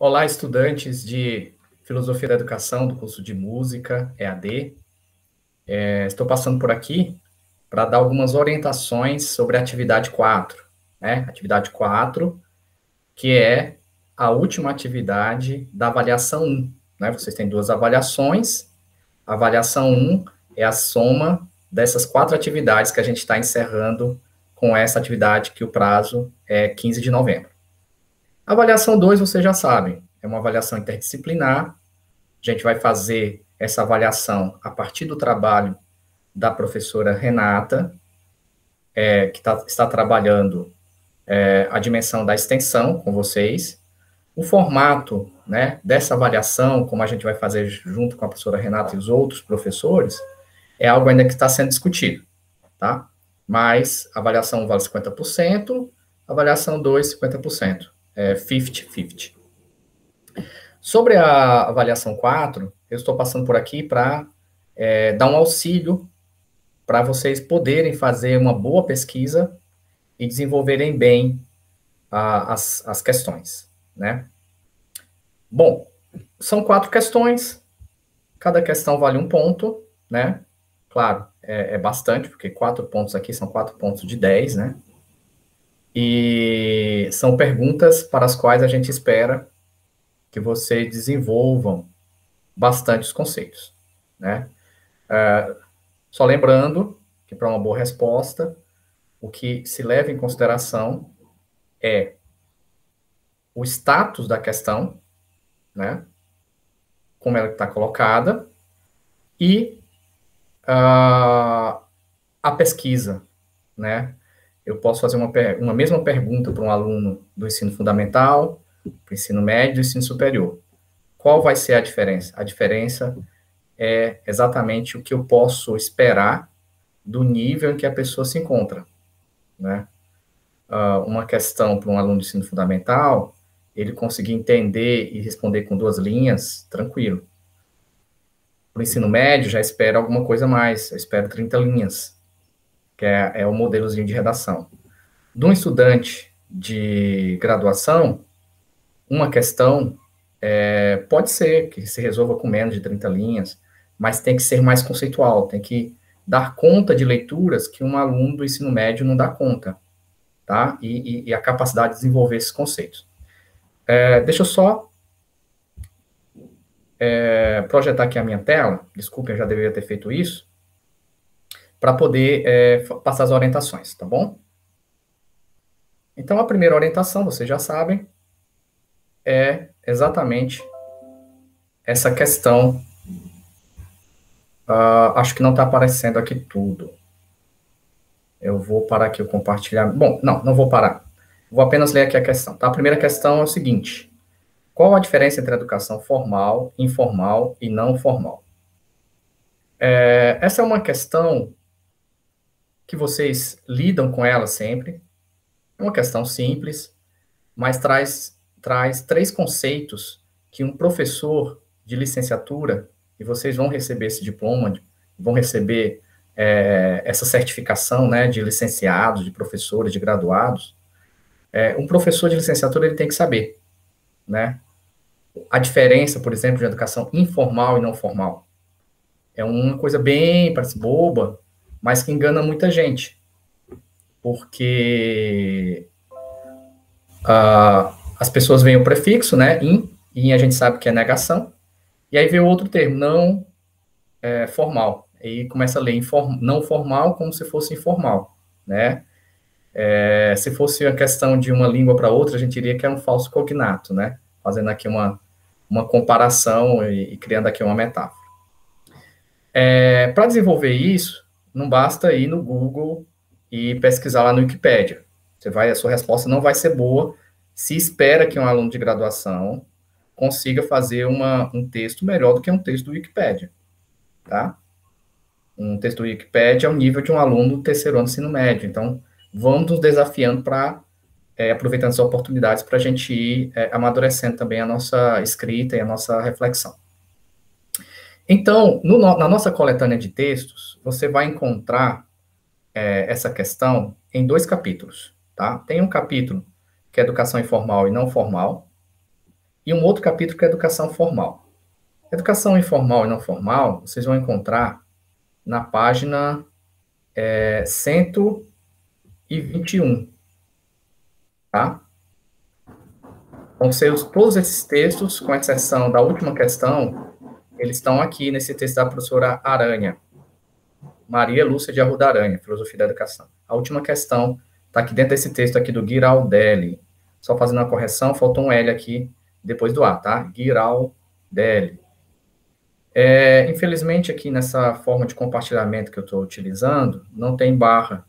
Olá, estudantes de Filosofia da Educação do curso de Música, EAD. Estou passando por aqui para dar algumas orientações sobre a atividade 4, né? Atividade 4, que é a última atividade da avaliação 1, né? Vocês têm duas avaliações. A avaliação 1 é a soma dessas 4 atividades que a gente está encerrando com essa atividade que o prazo é 15 de novembro. A avaliação 2, vocês já sabem, é uma avaliação interdisciplinar. A gente vai fazer essa avaliação a partir do trabalho da professora Renata, que está trabalhando a dimensão da extensão com vocês. O formato, né, dessa avaliação, como a gente vai fazer junto com a professora Renata e os outros professores, é algo ainda que está sendo discutido, tá? Mas a avaliação 1 vale 50%, a avaliação 2, 50%. 50-50. Sobre a avaliação 4, eu estou passando por aqui para dar um auxílio para vocês poderem fazer uma boa pesquisa e desenvolverem bem as questões, né? Bom, são 4 questões, cada questão vale 1 ponto, né? Claro, é bastante, porque 4 pontos aqui são 4 pontos de 10, né? E são perguntas para as quais a gente espera que vocês desenvolvam bastante os conceitos, né? Só lembrando que para uma boa resposta, o que se leva em consideração é o status da questão, né? Como ela está colocada, e a pesquisa, né? Eu posso fazer uma mesma pergunta para um aluno do ensino fundamental, para o ensino médio e do ensino superior. Qual vai ser a diferença? A diferença é exatamente o que eu posso esperar do nível em que a pessoa se encontra, né? Uma questão para um aluno de ensino fundamental, ele conseguir entender e responder com 2 linhas, tranquilo. Para o ensino médio, já espero alguma coisa a mais, eu espero 30 linhas, que é o modelozinho de redação. De um estudante de graduação, uma questão pode ser que se resolva com menos de 30 linhas, mas tem que ser mais conceitual, tem que dar conta de leituras que um aluno do ensino médio não dá conta, tá? E a capacidade de desenvolver esses conceitos. Deixa eu só projetar aqui a minha tela, desculpe, eu já deveria ter feito isso, para poder passar as orientações, tá bom? Então, a primeira orientação, vocês já sabem, é exatamente essa questão. Acho que não está aparecendo aqui tudo. Eu vou parar aqui o compartilhamento. Bom, não vou parar. Vou apenas ler aqui a questão, tá? A primeira questão é o seguinte: qual a diferença entre a educação formal, informal e não formal? Essa é uma questão que vocês lidam com ela sempre. É uma questão simples, mas traz 3 conceitos que um professor de licenciatura, e vocês vão receber esse diploma, vão receber essa certificação, né, de licenciados, de professores, de graduados. Um professor de licenciatura, ele tem que saber, né, a diferença, por exemplo, de educação informal e não formal. É uma coisa bem, parece boba, mas que engana muita gente, porque as pessoas veem o prefixo, né, in a gente sabe que é negação, e aí vem o outro termo, não formal, e começa a ler não formal como se fosse informal, né? Se fosse a questão de uma língua para outra, a gente diria que é um falso cognato, né? Fazendo aqui uma comparação e criando aqui uma metáfora. Para desenvolver isso, não basta ir no Google e pesquisar lá no Wikipédia. A sua resposta não vai ser boa se espera que um aluno de graduação consiga fazer um texto melhor do que um texto do Wikipédia, tá? Um texto do Wikipédia é o nível de um aluno do 3º ano do ensino médio. Então, vamos nos desafiando para, aproveitando as oportunidades, para a gente ir amadurecendo também a nossa escrita e a nossa reflexão. Então, na nossa coletânea de textos, você vai encontrar essa questão em 2 capítulos, tá? Tem um capítulo que é educação informal e não formal, e um outro capítulo que é educação formal. Educação informal e não formal, vocês vão encontrar na página 121, tá? Vão ser todos esses textos, com exceção da última questão, eles estão aqui nesse texto da professora Aranha, Maria Lúcia de Arruda Aranha, Filosofia da Educação. A última questão está aqui dentro desse texto aqui do Giraldelli. Só fazendo uma correção, faltou um L aqui depois do A, tá? Giraldelli. Infelizmente, aqui nessa forma de compartilhamento que eu estou utilizando, não tem barra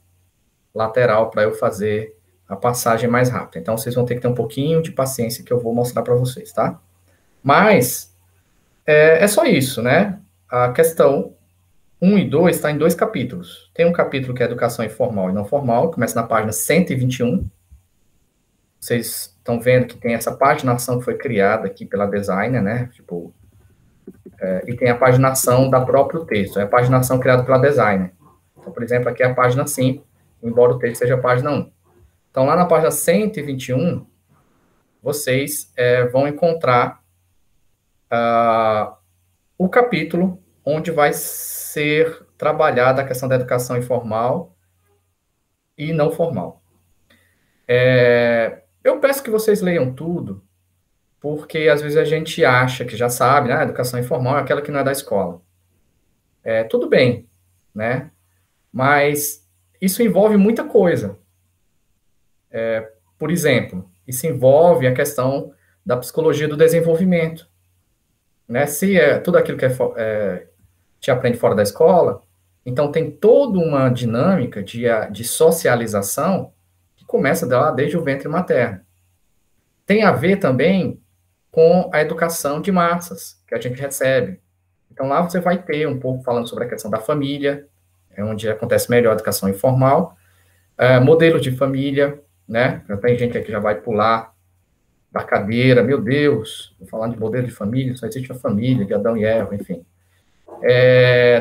lateral para eu fazer a passagem mais rápida. Então, vocês vão ter que ter um pouquinho de paciência que eu vou mostrar para vocês, tá? Mas, é só isso, né? A questão 1 e 2 está em 2 capítulos. Tem um capítulo que é Educação Informal e Não Formal, que começa na página 121. Vocês estão vendo que tem essa paginação que foi criada aqui pela designer, né? Tipo, e tem a paginação da próprio texto. É a paginação criada pela designer. Então, por exemplo, aqui é a página 5, embora o texto seja a página 1. Então, lá na página 121, vocês vão encontrar o capítulo onde vai ser trabalhada a questão da educação informal e não formal. Eu peço que vocês leiam tudo, porque às vezes a gente acha que já sabe, né? A educação informal é aquela que não é da escola. Tudo bem, né? Mas isso envolve muita coisa. Por exemplo, isso envolve a questão da psicologia do desenvolvimento. Né? Se tudo aquilo que te aprende fora da escola, então tem toda uma dinâmica de socialização que começa desde o ventre materno. Tem a ver também com a educação de massas que a gente recebe. Então lá você vai ter um pouco falando sobre a questão da família, onde acontece melhor a educação informal, modelos de família, né? Já tem gente aqui que já vai pular da cadeira, meu Deus, vou falar de modelo de família, só existe a família de Adão e Eva, enfim.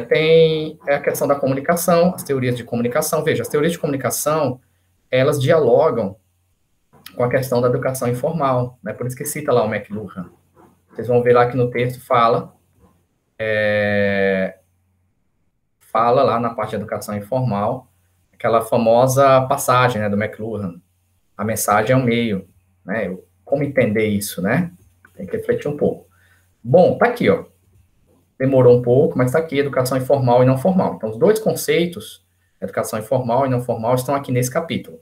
Tem a questão da comunicação, as teorias de comunicação. Veja, as teorias de comunicação, elas dialogam com a questão da educação informal, né? Por isso que cita lá o McLuhan. Vocês vão ver lá que no texto fala lá na parte de educação informal, aquela famosa passagem, né, do McLuhan. A mensagem é o meio, né? Como entender isso, né? Tem que refletir um pouco. Bom, tá aqui, ó. Demorou um pouco, mas está aqui, educação informal e não formal. Então, os dois conceitos, educação informal e não formal, estão aqui nesse capítulo.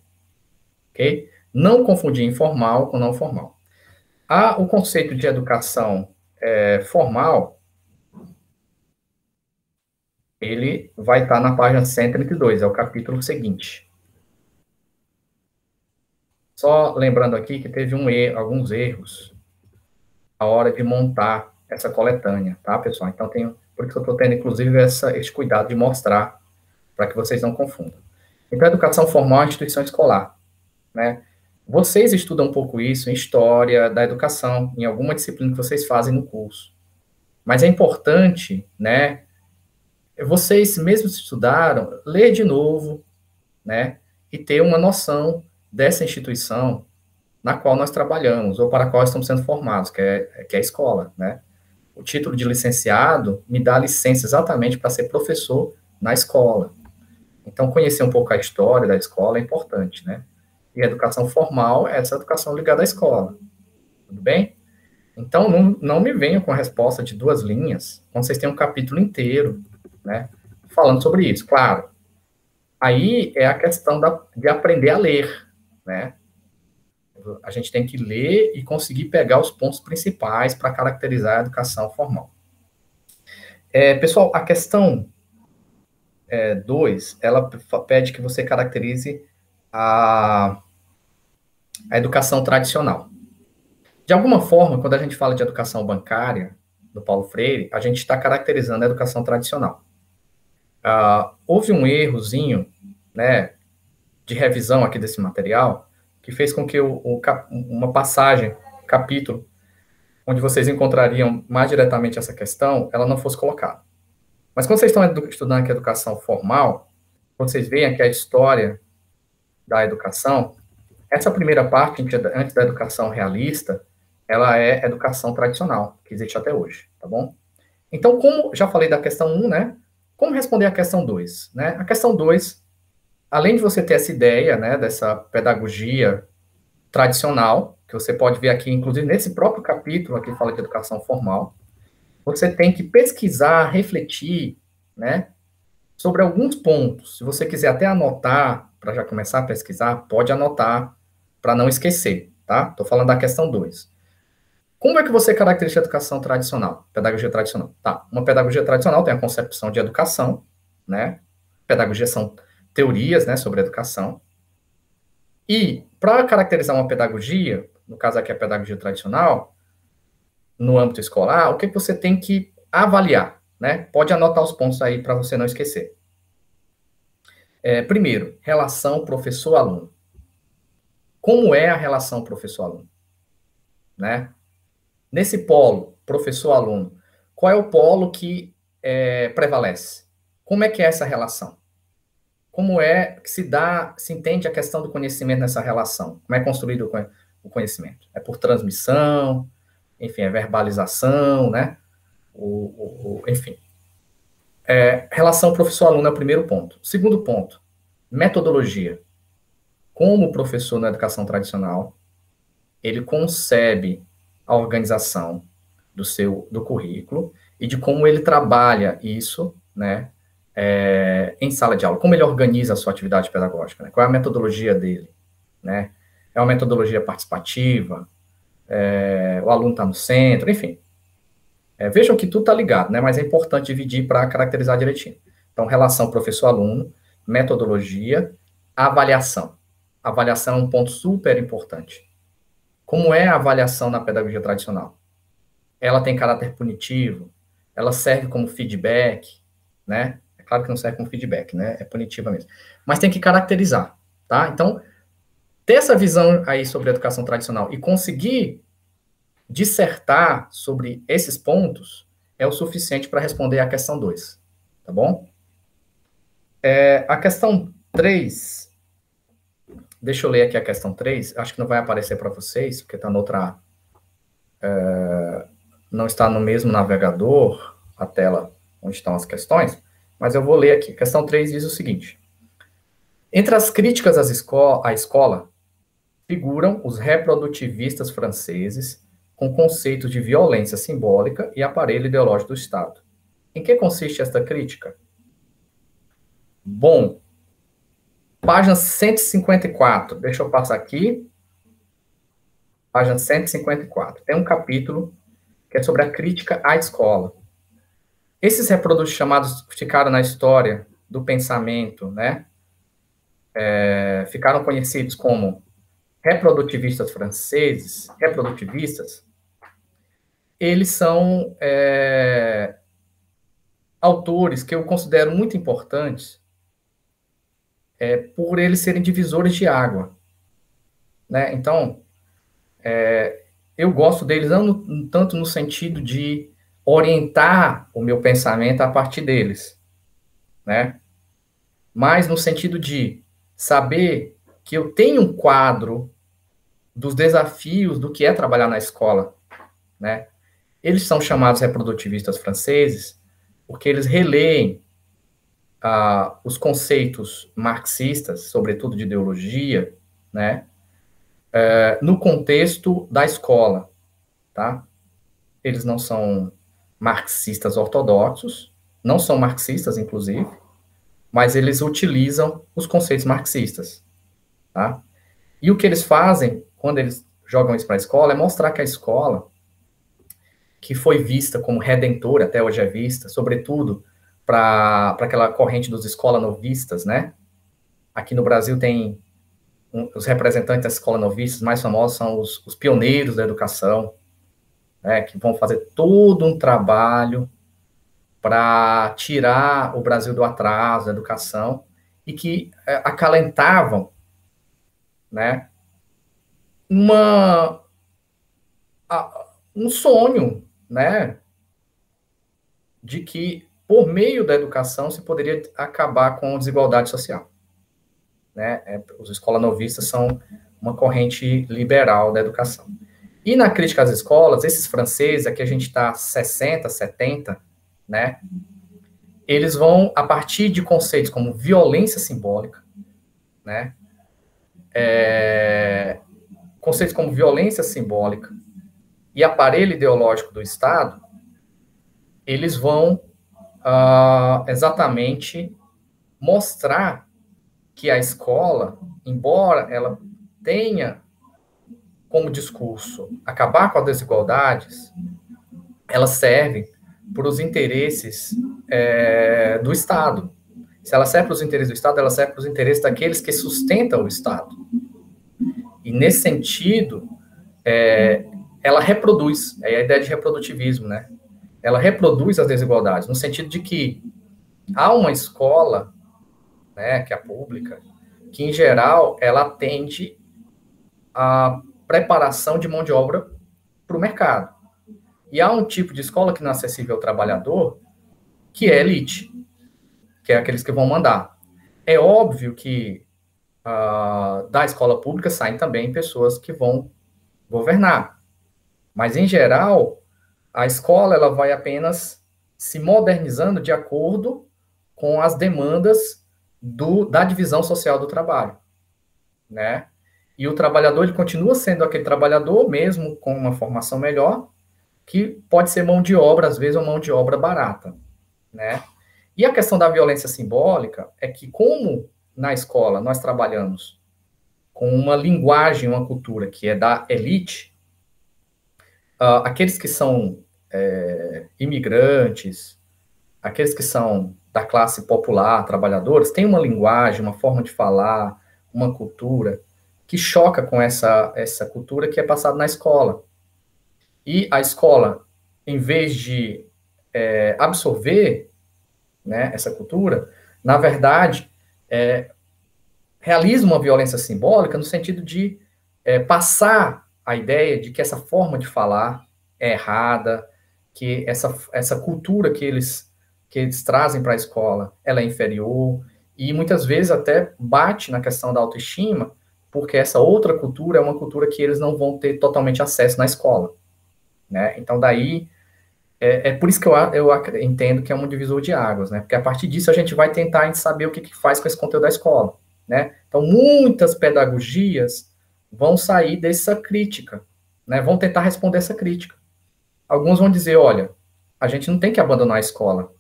Ok? Não confundir informal com não formal. O conceito de educação formal, ele vai estar na página 132, é o capítulo seguinte. Só lembrando aqui que teve alguns erros na hora de montar essa coletânea, tá, pessoal? Então, por isso que eu estou tendo, inclusive, esse cuidado de mostrar, para que vocês não confundam. Então, a educação formal é uma instituição escolar, né? Vocês estudam um pouco isso em história da educação, em alguma disciplina que vocês fazem no curso. Mas é importante, né? Vocês mesmos estudaram, ler de novo, né? E ter uma noção dessa instituição na qual nós trabalhamos, ou para a qual estamos sendo formados, que é a escola, né? O título de licenciado me dá licença exatamente para ser professor na escola. Então, conhecer um pouco a história da escola é importante, né? E a educação formal é essa educação ligada à escola. Tudo bem? Então, não me venham com a resposta de 2 linhas, quando vocês têm um capítulo inteiro, né? Falando sobre isso. Claro, aí é a questão de aprender a ler, né? A gente tem que ler e conseguir pegar os pontos principais para caracterizar a educação formal. Pessoal, a questão 2, ela pede que você caracterize a educação tradicional. De alguma forma, quando a gente fala de educação bancária, do Paulo Freire, a gente está caracterizando a educação tradicional. Houve um errozinho, né, de revisão aqui desse material, que fez com que uma passagem, capítulo, onde vocês encontrariam mais diretamente essa questão, ela não fosse colocada. Mas quando vocês estão estudando aqui a educação formal, quando vocês veem aqui a história da educação, essa primeira parte, antes da educação realista, ela é educação tradicional, que existe até hoje, tá bom? Então, como já falei da questão 1, né? Como responder a questão 2, né? A questão 2, além de você ter essa ideia, né, dessa pedagogia tradicional, que você pode ver aqui, inclusive nesse próprio capítulo aqui fala de educação formal, você tem que pesquisar, refletir, né, sobre alguns pontos. Se você quiser até anotar, para já começar a pesquisar, pode anotar, para não esquecer, tá? Estou falando da questão 2. Como é que você caracteriza a educação tradicional? Pedagogia tradicional. Tá, uma pedagogia tradicional tem a concepção de educação, né? Pedagogia são teorias, né, sobre educação. E, para caracterizar uma pedagogia, no caso aqui a pedagogia tradicional, no âmbito escolar, o que você tem que avaliar, né? Pode anotar os pontos aí para você não esquecer. Primeiro, relação professor-aluno. Como é a relação professor-aluno? Né? Nesse polo, professor-aluno, qual é o polo que prevalece? Como é que é essa relação? Como é que se entende a questão do conhecimento nessa relação? Como é construído o conhecimento? É por transmissão, enfim, é verbalização, né? Enfim. Relação professor-aluno é o primeiro ponto. Segundo ponto, metodologia. Como o professor na educação tradicional, ele concebe a organização do currículo e de como ele trabalha isso, né, em sala de aula, como ele organiza a sua atividade pedagógica, né, qual é a metodologia dele, né, é uma metodologia participativa, o aluno está no centro, enfim. Vejam que tudo está ligado, né, mas é importante dividir para caracterizar direitinho. Então, relação professor-aluno, metodologia, avaliação. Avaliação é um ponto super importante. Como é a avaliação na pedagogia tradicional? Ela tem caráter punitivo, ela serve como feedback, né? É claro que não serve como feedback, né? É punitiva mesmo. Mas tem que caracterizar, tá? Então, ter essa visão aí sobre a educação tradicional e conseguir dissertar sobre esses pontos é o suficiente para responder a questão 2, tá bom? A questão 3, deixa eu ler aqui a questão 3, acho que não vai aparecer para vocês, porque está noutra... não está no mesmo navegador, a tela onde estão as questões, mas eu vou ler aqui. Questão 3 diz o seguinte: entre as críticas à escola, figuram os reprodutivistas franceses com conceitos de violência simbólica e aparelho ideológico do Estado. Em que consiste esta crítica? Bom, página 154, deixa eu passar aqui, página 154, tem um capítulo que é sobre a crítica à escola. Esses reprodutos chamados ficaram na história do pensamento, né? Ficaram conhecidos como reprodutivistas franceses, reprodutivistas. Eles são autores que eu considero muito importantes por eles serem divisores de água, né? Então, eu gosto deles não tanto no sentido de orientar o meu pensamento a partir deles, né? Mas no sentido de saber que eu tenho um quadro dos desafios do que é trabalhar na escola, né? Eles são chamados reprodutivistas franceses porque eles releem os conceitos marxistas, sobretudo de ideologia, né? No contexto da escola, tá? Eles não são marxistas ortodoxos, não são marxistas, inclusive, mas eles utilizam os conceitos marxistas, tá? E o que eles fazem, quando eles jogam isso para a escola, é mostrar que a escola, que foi vista como redentora, até hoje é vista, sobretudo para aquela corrente dos escola-novistas, né? Aqui no Brasil tem os representantes da escola-novistas mais famosos são os pioneiros da educação, né? Que vão fazer todo um trabalho para tirar o Brasil do atraso da educação e que acalentavam, né? Um sonho, né, de que por meio da educação se poderia acabar com a desigualdade social, né? Os escola-novistas são uma corrente liberal da educação. E na crítica às escolas, esses franceses, aqui a gente está 60, 70, né? Eles vão, a partir de conceitos como violência simbólica, né? Conceitos como violência simbólica e aparelho ideológico do Estado, eles vão exatamente mostrar que a escola, embora ela tenha como discurso acabar com as desigualdades, ela serve para os interesses do Estado. Se ela serve para os interesses do Estado, ela serve para os interesses daqueles que sustentam o Estado. E, nesse sentido, ela reproduz, é a ideia de reprodutivismo, né? Ela reproduz as desigualdades, no sentido de que há uma escola, né, que é a pública, que, em geral, ela atende a preparação de mão de obra para o mercado. E há um tipo de escola que não é acessível ao trabalhador, que é elite, que é aqueles que vão mandar. É óbvio que da escola pública saem também pessoas que vão governar. Mas, em geral, a escola ela vai apenas se modernizando de acordo com as demandas da divisão social do trabalho, né? E o trabalhador ele continua sendo aquele trabalhador, mesmo com uma formação melhor, que pode ser mão de obra, às vezes, ou mão de obra barata, né? E a questão da violência simbólica é que, como na escola nós trabalhamos com uma linguagem, uma cultura que é da elite, aqueles que são imigrantes, aqueles que são da classe popular, trabalhadores, têm uma linguagem, uma forma de falar, uma cultura que choca com essa cultura que é passada na escola. E a escola, em vez de absorver, né, essa cultura, na verdade, realiza uma violência simbólica no sentido de passar a ideia de que essa forma de falar é errada, que essa cultura que eles trazem para a escola, ela é inferior, e muitas vezes até bate na questão da autoestima, porque essa outra cultura é uma cultura que eles não vão ter totalmente acesso na escola, né? Então, daí, por isso que eu entendo que é um divisor de águas, né? Porque a partir disso a gente vai tentar saber o que faz com esse conteúdo da escola, né? Então, muitas pedagogias vão sair dessa crítica, né? Vão tentar responder essa crítica. Alguns vão dizer, olha, a gente não tem que abandonar a escola.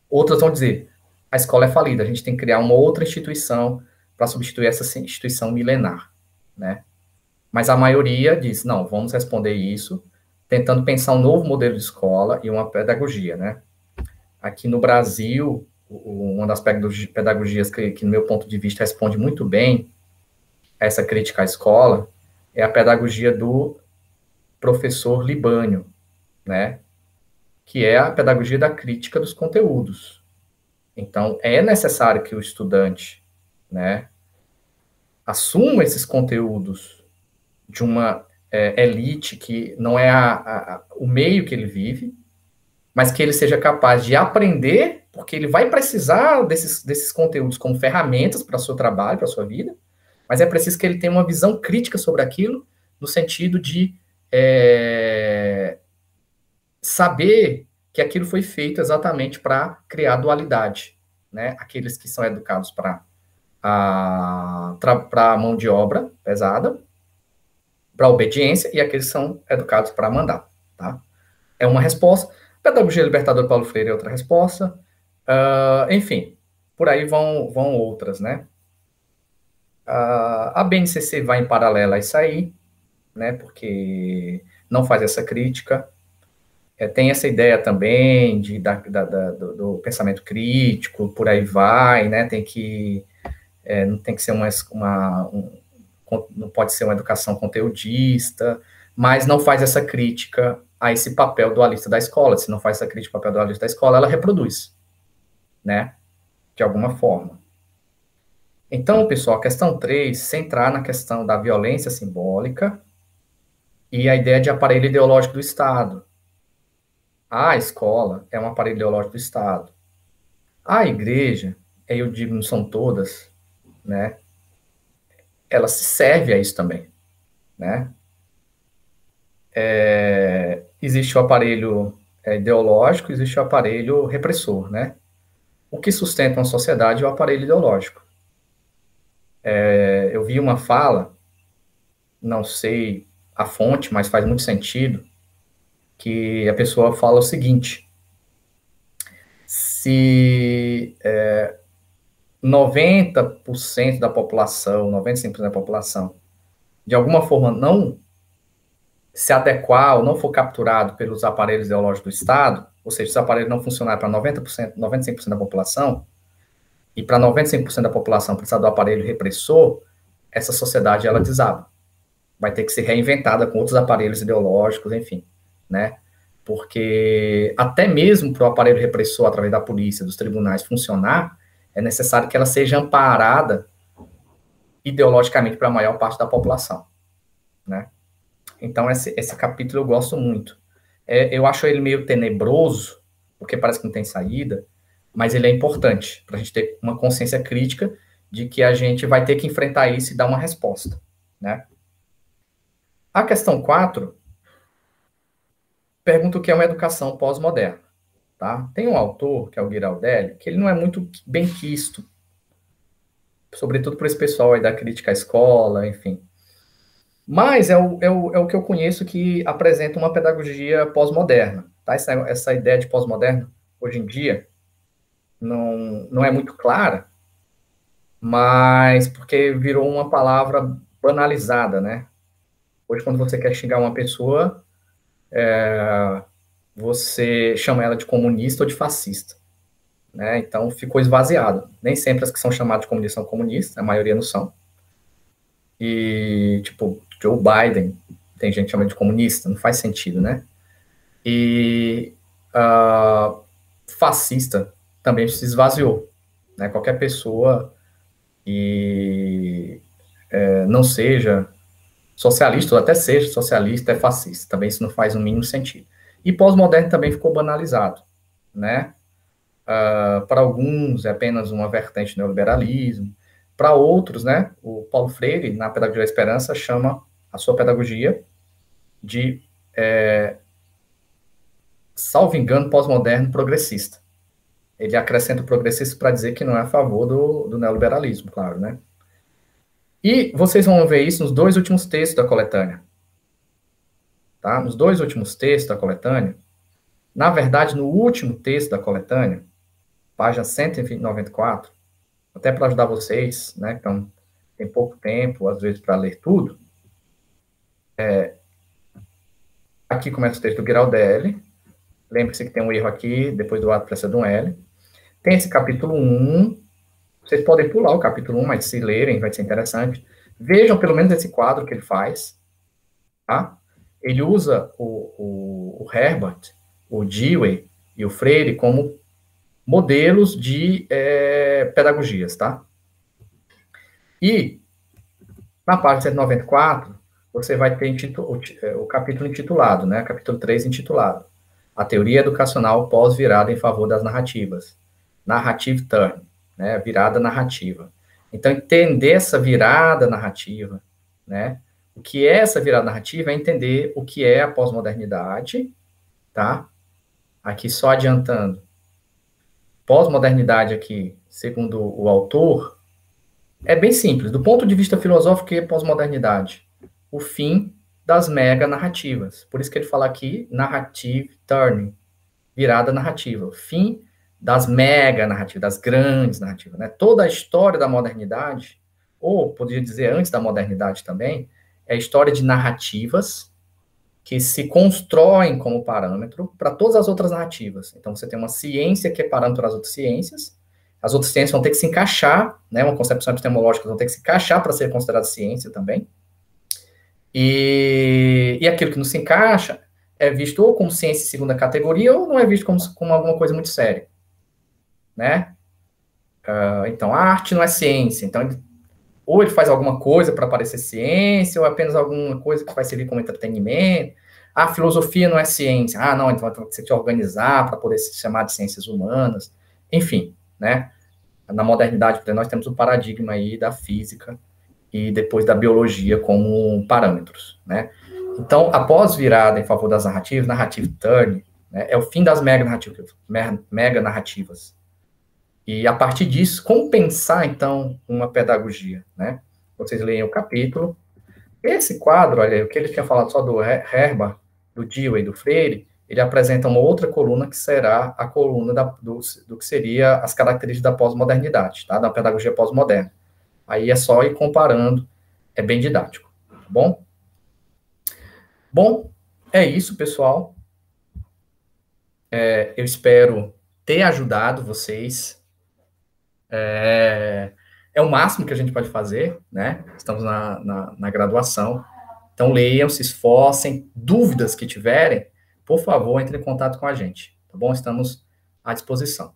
Outras vão dizer, a escola é falida, a gente tem que criar uma outra instituição para substituir essa instituição milenar, né? Mas a maioria diz, não, vamos responder isso, tentando pensar um novo modelo de escola e uma pedagogia, né? Aqui no Brasil, uma das pedagogias que, no meu ponto de vista, responde muito bem a essa crítica à escola é a pedagogia do professor Libânio, né? Que é a pedagogia da crítica dos conteúdos. Então, é necessário que o estudante, né, assuma esses conteúdos de uma elite que não é o meio que ele vive, mas que ele seja capaz de aprender, porque ele vai precisar desses conteúdos como ferramentas para o seu trabalho, para a sua vida, mas é preciso que ele tenha uma visão crítica sobre aquilo, no sentido de saber que aquilo foi feito exatamente para criar dualidade, né? Aqueles que são educados para a mão de obra pesada, para a obediência, e aqueles que são educados para mandar, tá? É uma resposta. Pedagogia Libertadora Paulo Freire é outra resposta. Enfim, por aí vão outras, né? A BNCC vai em paralelo a isso aí, né? Porque não faz essa crítica. Tem essa ideia também do pensamento crítico, por aí vai, né? Não tem que ser não pode ser uma educação conteudista, mas não faz essa crítica a esse papel dualista da escola. Se não faz essa crítica ao papel dualista da escola, ela reproduz, né? De alguma forma. Então, pessoal, a questão 3, centrar na questão da violência simbólica e a ideia de aparelho ideológico do Estado. A escola é um aparelho ideológico do Estado. A igreja, eu digo, não são todas, né? Ela se serve a isso também, né? existe o aparelho ideológico, existe o aparelho repressor, né? O que sustenta uma sociedade é o aparelho ideológico. Eu vi uma fala, não sei a fonte, mas faz muito sentido, que a pessoa fala o seguinte: se 90% da população, 95% da população, de alguma forma não se adequar ou não for capturado pelos aparelhos ideológicos do Estado, ou seja, se o aparelho não funcionar para 90%, 95% da população, e para 95% da população precisar do aparelho repressor, essa sociedade ela desaba. Vai ter que ser reinventada com outros aparelhos ideológicos, enfim, né? Porque até mesmo para o aparelho repressor, através da polícia, dos tribunais, funcionar, é necessário que ela seja amparada ideologicamente para a maior parte da população, né? Então, esse capítulo eu gosto muito. Eu acho ele meio tenebroso, porque parece que não tem saída, mas ele é importante para a gente ter uma consciência crítica de que a gente vai ter que enfrentar isso e dar uma resposta, né? A questão 4 pergunta o que é uma educação pós-moderna, tá? Tem um autor, que é o Giraldelli, que ele não é muito bem quisto, sobretudo por esse pessoal aí da crítica à escola, enfim. Mas é o que eu conheço que apresenta uma pedagogia pós-moderna, tá? Essa ideia de pós-moderno, hoje em dia, não é muito clara, mas porque virou uma palavra banalizada, né? Hoje, quando você quer xingar uma pessoa, você chama ela de comunista ou de fascista, né? Então, ficou esvaziado. Nem sempre as que são chamadas de comunistas são comunistas, a maioria não são. E, tipo, Joe Biden, tem gente chamando de comunista, não faz sentido, né? E fascista também se esvaziou, né? Qualquer pessoa que não seja socialista, ou até seja socialista, é fascista. Também isso não faz o mínimo sentido. E pós-moderno também ficou banalizado, né? Para alguns é apenas uma vertente do neoliberalismo, para outros, né? O Paulo Freire, na Pedagogia da Esperança, chama a sua pedagogia de, salvo engano, pós-moderno progressista. Ele acrescenta o progressista para dizer que não é a favor do neoliberalismo, claro, né? E vocês vão ver isso nos dois últimos textos da coletânea. Tá? Nos dois últimos textos da coletânea, na verdade, no último texto da coletânea, página 194, até para ajudar vocês, né, então tem pouco tempo, às vezes, para ler tudo, aqui começa o texto do Giraldelli, lembre-se que tem um erro aqui, depois do A precede de um L, tem esse capítulo 1, vocês podem pular o capítulo 1, mas se lerem vai ser interessante, vejam pelo menos esse quadro que ele faz, tá? Ele usa o Herbert, o Dewey e o Freire como modelos de pedagogias, tá? E na página 194, você vai ter o capítulo intitulado, né? Capítulo 3 intitulado A Teoria Educacional Pós-Virada em Favor das Narrativas. Narrative Turn, né? Virada narrativa. Então, entender essa virada narrativa, né? O que é essa virada narrativa é entender o que é a pós-modernidade, tá? Aqui só adiantando. Pós-modernidade aqui, segundo o autor, é bem simples. Do ponto de vista filosófico, o que é pós-modernidade? O fim das mega narrativas. Por isso que ele fala aqui, narrative turning, virada narrativa. O fim das mega narrativas, das grandes narrativas. Né? Toda a história da modernidade, ou poderia dizer antes da modernidade também, é a história de narrativas que se constroem como parâmetro para todas as outras narrativas. Então, você tem uma ciência que é parâmetro para as outras ciências vão ter que se encaixar, né, uma concepção epistemológica vão ter que se encaixar para ser considerada ciência também, e aquilo que não se encaixa é visto ou como ciência de segunda categoria, ou não é visto como alguma coisa muito séria, né? Então, a arte não é ciência, então ou ele faz alguma coisa para parecer ciência, ou apenas alguma coisa que vai servir como entretenimento. A filosofia não é ciência. Não, então vai ter que se organizar para poder se chamar de ciências humanas. Enfim, né? Na modernidade, nós temos o paradigma aí da física e depois da biologia como parâmetros, né? Então, após virada em favor das narrativas, narrative turn, né, é o fim das mega narrativas. E a partir disso, como pensar, então, uma pedagogia, né? Vocês leem o capítulo. Esse quadro, olha, o que ele tinha falado só do Herbert, do Dewey e do Freire, ele apresenta uma outra coluna que será a coluna do que seria as características da pós-modernidade, tá? Da pedagogia pós-moderna. Aí é só ir comparando, é bem didático, tá bom? Bom, é isso, pessoal. Eu espero ter ajudado vocês. É o máximo que a gente pode fazer, né? Estamos na graduação. Então, leiam, se esforcem. Dúvidas que tiverem, por favor, entre em contato com a gente, tá bom? Estamos à disposição.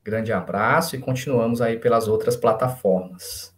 Grande abraço e continuamos aí pelas outras plataformas.